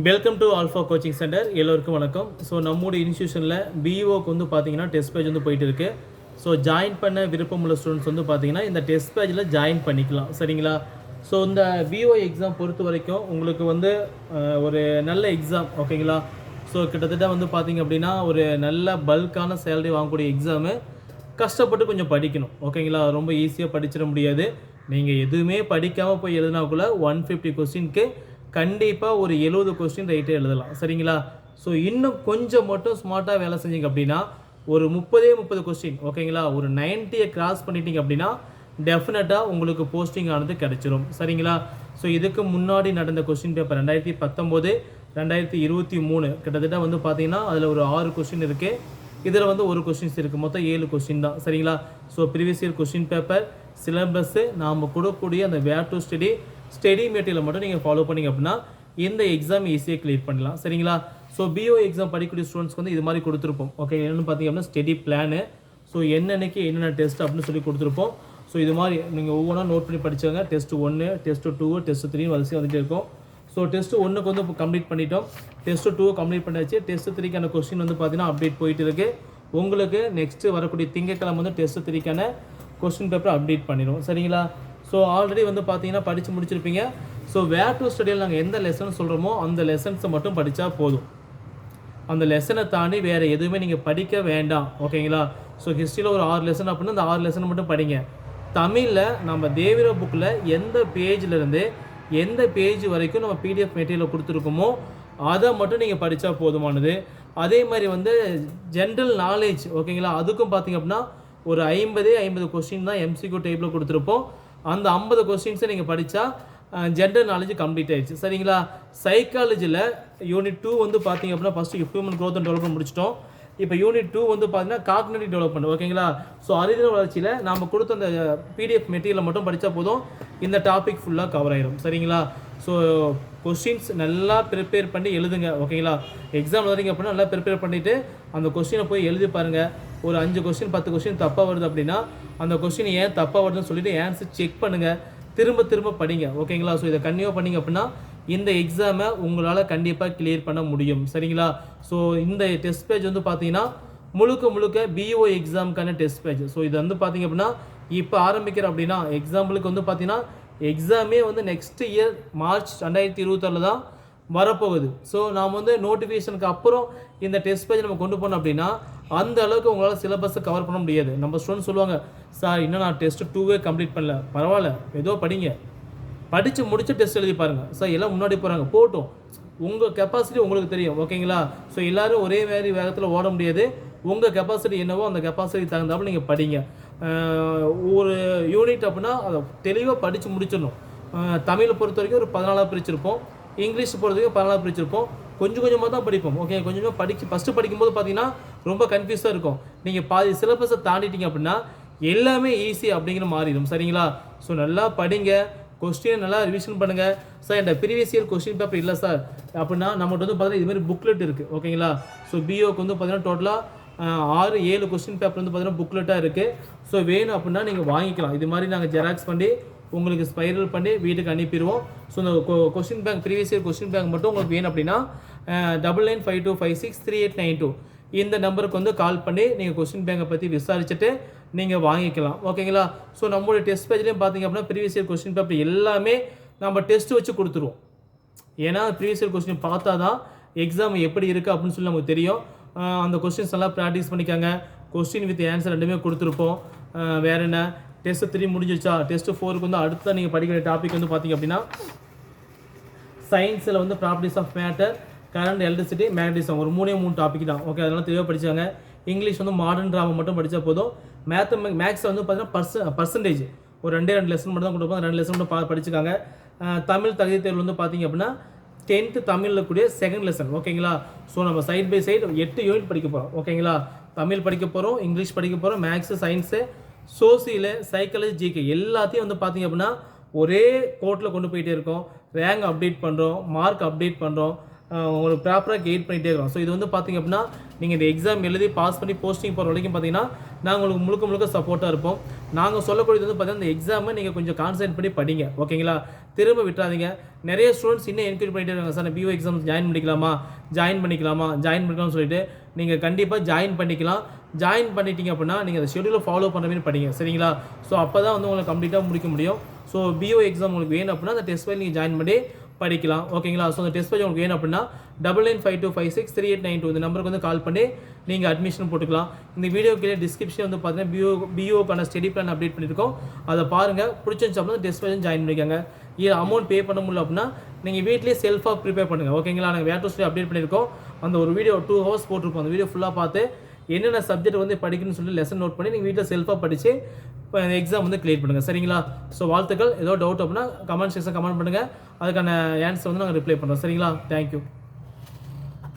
Welcome to alpha coaching centre. எல்லோருக்கும் வணக்கம். So நம்முடைய இன்ஸ்டியூஷனில் பிஇஓக்கு வந்து பார்த்தீங்கன்னா டெஸ்ட் பேஜ் வந்து போயிட்டு இருக்கு. ஸோ ஜாயின் பண்ண விருப்பமுள்ள ஸ்டூடெண்ட்ஸ் வந்து பார்த்தீங்கன்னா இந்த டெஸ்ட் பேஜில் ஜாயின் பண்ணிக்கலாம், சரிங்களா? ஸோ இந்த பிஓ எக்ஸாம் பொறுத்த வரைக்கும் உங்களுக்கு வந்து ஒரு நல்ல எக்ஸாம், ஓகேங்களா? ஸோ கிட்டத்தட்ட வந்து பார்த்தீங்க அப்படின்னா ஒரு நல்ல பல்கான சேலரி வாங்கக்கூடிய எக்ஸாமு. கஷ்டப்பட்டு கொஞ்சம் படிக்கணும், ஓகேங்களா? ரொம்ப ஈஸியாக படிச்சிட முடியாது. நீங்கள் எதுவுமே படிக்காமல் போய் எழுதினாக்குள்ள 150 கொஸ்டினுக்கு கண்டிப்பாக ஒரு 70 கொஸ்டின் ரைட்டே எழுதலாம், சரிங்களா? ஸோ இன்னும் கொஞ்சம் மட்டும் ஸ்மார்ட்டாக வேலை செஞ்சீங்க அப்படின்னா ஒரு 30 கொஸ்டின், ஓகேங்களா? ஒரு 90 கிராஸ் பண்ணிட்டீங்க அப்படின்னா டெஃபினட்டாக உங்களுக்கு போஸ்டிங் ஆனது கிடைச்சிரும், சரிங்களா? ஸோ இதுக்கு முன்னாடி நடந்த கொஸ்டின் பேப்பர் 2019 2023 கிட்டத்தட்ட வந்து பார்த்தீங்கன்னா அதில் ஒரு 6 கொஸ்டின் இருக்குது. இதில் வந்து ஒரு கொஸ்டின்ஸ் இருக்குது, மொத்தம் 7 கொஸ்டின் தான், சரிங்களா? So previous year question paper, syllabus, நாம் கொடுக்கக்கூடிய அந்த வேர் டு ஸ்டடி மெட்டீரியலை மட்டும் நீங்கள் ஃபாலோ பண்ணிங்க அப்படின்னா இந்த எக்ஸாம் ஈஸியாக கிளியர் பண்ணலாம், சரிங்களா? ஸோ பிஓ எக்ஸாம் படிக்கக்கூடிய ஸ்டூடெண்ட்ஸ்க்கு வந்து இது மாதிரி கொடுத்துருப்போம், ஓகே? என்னென்னு பார்த்தீங்க அப்படின்னா ஸ்டடி பிளானு, ஸோ என்னென்னக்கு என்னென்ன டெஸ்ட் அப்படின்னு சொல்லி கொடுத்துருப்போம். ஸோ இது மாதிரி நீங்கள் ஒவ்வொன்றா நோட் பண்ணி படித்தாங்க. டெஸ்ட் 1, டெஸ்ட் 2, டெஸ்ட் 3 வரிசையாக வந்துகிட்டே இருக்கும். ஸோ டெஸ்ட் 1க்கு வந்து கம்ப்ளீட் பண்ணிட்டோம், டெஸ்ட் 2 கம்ப்ளீட் பண்ணியாச்சு. டெஸ்ட் 3க்கான கொஸ்டின் வந்து பார்த்தீங்கன்னா அப்டேட் போயிட்டு இருக்குது. உங்களுக்கு நெக்ஸ்ட்டு வரக்கூடிய திங்கட்கிழமை வந்து டெஸ்ட் 3க்கான கொஸ்டின் பேப்பர் அப்டேட் பண்ணிடும், சரிங்களா? ஸோ ஆல்ரெடி வந்து பார்த்தீங்கன்னா படித்து முடிச்சிருப்பீங்க. ஸோ வேர் டு ஸ்டடியில் நாங்கள் எந்த லெசன் சொல்கிறோமோ அந்த லெசன்ஸை மட்டும் படித்தா போதும். அந்த லெசனை தாண்டி வேறு எதுவுமே நீங்கள் படிக்க வேண்டாம், ஓகேங்களா? ஸோ ஹிஸ்ட்ரியில் ஒரு 6 லெசன் அப்படின்னா அந்த 6 லெசன் மட்டும் படிங்க. தமிழில் நம்ம தேவிர புக்கில் எந்த பேஜ்லேருந்து எந்த பேஜ் வரைக்கும் நம்ம பிடிஎஃப் மெட்டீரியல் கொடுத்துருக்கோமோ அதை மட்டும் நீங்கள் படித்தா போதுமானது. அதே மாதிரி வந்து ஜென்ரல் நாலேஜ், ஓகேங்களா? அதுக்கும் பார்த்தீங்க அப்படின்னா ஒரு 50 கொஸ்டின் தான் எம்சிக்யூ டைப்பில் கொடுத்துருப்போம். அந்த 50 கொஸ்டின்ஸை நீங்கள் படித்தா ஜென்ரல் நாலேஜ் கம்ப்ளீட் ஆயிடுச்சு, சரிங்களா? சைக்காலஜியில் யூனிட் 2 வந்து பார்த்தீங்க அப்படின்னா first human growth and development முடிச்சிட்டோம். இப்போ யூனிட் 2 வந்து பார்த்தீங்கன்னா காக்னிட்டிவ் டெவலப்மெண்ட், ஓகேங்களா? ஸோ அறிவியல் வளர்ச்சியில் நாம் கொடுத்த அந்த பிடிஎஃப் மெட்டீரியலை மட்டும் படித்தா போதும், இந்த டாபிக் ஃபுல்லாக கவர் ஆயிடும், சரிங்களா? ஸோ கொஸ்டின்ஸ் நல்லா ப்ரிப்பேர் பண்ணி எழுதுங்க, ஓகேங்களா? எக்ஸாம் எழுதுறீங்க அப்படின்னா நல்லா ப்ரிப்பேர் பண்ணிவிட்டு அந்த கொஸ்டினை போய் எழுதி பாருங்கள். ஒரு 5 கொஸ்டின் 10 கொஸ்டின் தப்பாக வருது அப்படின்னா அந்த கொஸ்டின் ஏன் தப்பாக வருதுன்னு சொல்லிட்டு ஆன்சர் செக் பண்ணுங்கள், திரும்ப படிங்க, ஓகேங்களா? ஸோ இதை கண்டினியூ பண்ணிங்க அப்படின்னா இந்த எக்ஸாமை உங்களால் கண்டிப்பாக கிளியர் பண்ண முடியும், சரிங்களா? ஸோ இந்த டெஸ்ட் பேஜ் வந்து பார்த்தீங்கன்னா முழுக்க பிஓ எக்ஸாமுக்கான டெஸ்ட் பேஜ். ஸோ இது வந்து பார்த்தீங்க அப்படின்னா இப்போ ஆரம்பிக்கிற அப்படின்னா எக்ஸாம்பிளுக்கு வந்து பார்த்தீங்கன்னா எக்ஸாமே வந்து நெக்ஸ்ட் இயர் மார்ச் 2026 தான் வரப்போகுது. ஸோ நாம் வந்து நோட்டிஃபிகேஷனுக்கு அப்புறம் இந்த டெஸ்ட் பேஜ் நம்ம கொண்டு போனோம் அப்படின்னா அந்த அளவுக்கு உங்களால் சிலபஸை கவர் பண்ண முடியாது. நம்ம ஸ்டூடெண்ட் சொல்லுவாங்க, சார் இன்னும் நான் டெஸ்ட் 2 கம்ப்ளீட் பண்ணல. பரவாயில்ல, ஏதோ படிங்க, படித்து முடிச்சு டெஸ்ட் எழுதி பாருங்கள். சார் எல்லாம் முன்னாடி போகிறாங்க, போட்டும், உங்கள் கெப்பாசிட்டி உங்களுக்கு தெரியும், ஓகேங்களா? ஸோ எல்லோரும் ஒரே மாதிரி வேகத்தில் ஓட முடியாது. உங்கள் கெப்பாசிட்டி என்னவோ அந்த கெப்பாசிட்டி தகுந்தாப்புல நீங்கள் படிங்க. ஒரு யூனிட் அப்படின்னா அதை தெளிவாக படித்து முடிச்சிடணும். தமிழை பொறுத்த வரைக்கும் ஒரு 14 பிரிச்சிருப்போம், இங்கிலீஷ் பொறுத்த வரைக்கும் 14 பிரிச்சிருப்போம். கொஞ்சமாக தான் படிப்போம், ஓகே? கொஞ்சமாக ஃபஸ்ட்டு படிக்கும்போது பார்த்தீங்கன்னா ரொம்ப கன்ஃபியூஸாக இருக்கும். நீங்கள் பாதி சிலபஸை தாண்டிட்டீங்க அப்படின்னா எல்லாமே ஈஸி அப்படிங்கிற மாறிடும், சரிங்களா? ஸோ நல்லா படிங்க, கொஸ்டினை நல்லா ரிவிஷன் பண்ணுங்கள். சார் இந்த ப்ரீவியஸ் இயர் கொஸ்டின் பேப்பர் இல்லை சார் அப்படின்னா நம்மகிட்ட வந்து பார்த்தீங்கன்னா இதுமாதிரி புக்லெட் இருக்குது, ஓகேங்களா? ஸோ பிஓக்கு வந்து பார்த்தீங்கன்னா டோட்டலாக 6-7 கொஸ்டின் பேப்பர் வந்து பார்த்தீங்கன்னா புக்லெட்டாக இருக்குது. ஸோ வேணும் அப்படின்னா நீங்கள் வாங்கிக்கலாம். இது மாதிரி நாங்கள் ஜெராக்ஸ் பண்ணி உங்களுக்கு ஸ்பைரல் பண்ணி வீட்டுக்கு அனுப்பிடுவோம். ஸோ இந்த question bank previous year question bank மட்டும் உங்களுக்கு வேணும் அப்படின்னா 9952563892 இந்த நம்பருக்கு வந்து கால் பண்ணி நீங்கள் கொஸ்டின் பேங்கை பற்றி விசாரிச்சுட்டு நீங்கள் வாங்கிக்கலாம், ஓகேங்களா? ஸோ நம்மளுடைய டெஸ்ட் பேஜ்லேயும் பார்த்தீங்க அப்படின்னா ப்ரீவியஸ் இயர் கொஸ்டின் பேப்பர் எல்லாமே நம்ம டெஸ்ட் வச்சு கொடுத்துருவோம். ஏன்னா ப்ரீவியஸ் இயர் கொஸ்டின் பார்த்தா தான் எக்ஸாம் எப்படி இருக்குது அப்படின்னு சொல்லி நமக்கு தெரியும். அந்த கொஸ்டின்ஸ் எல்லாம் ப்ராக்டிஸ் பண்ணிக்காங்க. கொஸ்டின் வித் ஆன்சர் ரெண்டுமே கொடுத்துருப்போம். வேறு என்ன, டெஸ்ட் 3 முடிஞ்சிச்சா? டெஸ்ட் 4க்கு வந்து அடுத்த நீங்கள் படிக்கிற டாபிக் வந்து பார்த்தீங்க அப்படின்னா சயின்ஸில் வந்து properties of matter, current, electricity, magnetism, ஒரு 3 டாபிக் தான், ஓகே? அதெல்லாம் தெளிவாக படித்தாங்க. இங்கிலீஷ் வந்து மாடர்ன் ட்ராமா மட்டும் படித்தா போதும். மேக்ஸில் வந்து பார்த்தீங்கன்னா பர்சன்டேஜ் ஒரு 2 லெசன் மட்டும் தான் கொடுப்போம், 2 லெசன் மட்டும் படிச்சுக்காங்க. தமிழ் தகுதி தேர்வு வந்து பார்த்தீங்க அப்படின்னா 10th தமிழில் கூடிய 2nd லெசன், ஓகேங்களா? ஸோ நம்ம சைட் பை சைடு 8 யூனிட் படிக்க போகிறோம், ஓகேங்களா? தமிழ் படிக்க போகிறோம், இங்கிலீஷ் படிக்க போகிறோம், maths, science, social, psychology, GK எல்லாத்தையும் வந்து பார்த்தீங்க அப்படின்னா ஒரே கோட்டில் கொண்டு போயிட்டே இருக்கோம். ரேங்க் அப்டேட் பண்ணுறோம், மார்க் அப்டேட் பண்ணுறோம், உங்களுக்கு ப்ராப்பராக கைட் பண்ணிகிட்டே இருக்கிறோம். ஸோ இது வந்து பார்த்திங்க அப்படின்னா நீங்கள் இந்த எக்ஸாம் எழுதி பாஸ் பண்ணி போஸ்டிங் போகிற வரைக்கும் பார்த்தீங்கன்னா நாங்கள் உங்களுக்கு முழுக்க முழுக்க சப்போர்ட்டாக இருப்போம். நாங்கள் சொல்லக்கூடியது வந்து பார்த்தீங்கன்னா இந்த எக்ஸாமை நீங்கள் கொஞ்சம் கான்சன்ட்ரேட் பண்ணி படிங்க, ஓகேங்களா? திரும்ப விட்டுறாதீங்க. நிறைய ஸ்டூடெண்ட்ஸ் இன்னும் என்கொயரி பண்ணிகிட்டே இருக்காங்க, சார் பிஓ எக்ஸாம் ஜாயின் பண்ணிக்கலாம்னு சொல்லிட்டு. நீங்கள் கண்டிப்பாக ஜாயின் பண்ணிக்கலாம். ஜாயின் பண்ணிட்டீங்க அப்படின்னா நீங்கள் அந்த ஷெடியூலை ஃபாலோ பண்ணுற மாதிரி படிங்க, சரிங்களா? ஸோ அப்போ தான் வந்து உங்களுக்கு கம்ப்ளீட்டாக முடிக்க முடியும். ஸோ பிஓ எக்ஸாம் உங்களுக்கு வேணும் அப்படின்னா அந்த டெஸ்ட் ஃபைல் நீங்கள் ஜாயின் பண்ணி படிக்கலாம், ஓகேங்களா? ஸோ அந்த டெஸ்ட் ஃபைல் உங்களுக்கு வேணும் அப்படின்னா 9952563892 இந்த நம்பருக்கு வந்து கால் பண்ணி நீங்கள் அட்மிஷன் போட்டுக்கலாம். இந்த வீடியோ கீழே டிஸ்கிரிப்ஷன் வந்து பார்த்தீங்கன்னா பிஓக்கான ஸ்டடி பிளான் அப்டேட் பண்ணியிருக்கோம், அதை பாருங்கள். பிடிச்சிருந்துச்சு அப்படின்னா டெஸ்ட் ஃபைல் ஜாயின் பண்ணிக்கோங்க. இது அமௌண்ட் பே பண்ண முடியல அப்படின்னா நீங்கள் வீட்லேயே செல்ஃபாக ப்ரிப்பேர் பண்ணுங்கள், ஓகேங்களா? நாங்கள் வேர் டு ஸ்டடி அப்டேட் பண்ணியிருக்கோம். அந்த ஒரு வீடியோ 2 ஹவர்ஸ் போட்டிருப்போம். அந்த வீடியோ ஃபுல்லாக பார்த்து என்னென்ன சப்ஜெக்ட் வந்து படிக்கணும்னு சொல்லி லெசன் நோட் பண்ணி நீங்கள் வீட்டில் செல்ஃபாக படித்து எக்ஸாம் வந்து கிளியர் பண்ணுங்கள், சரிங்களா? ஸோ வாழ்த்துக்கள். ஏதோ டவுட் அப்படின்னா கமெண்ட் செக்ஷன் கமெண்ட் பண்ணுங்கள், அதுக்கான ஆன்சர் வந்து நாங்கள் ரிப்ளை பண்ணுறோம், சரிங்களா? தேங்க்யூ.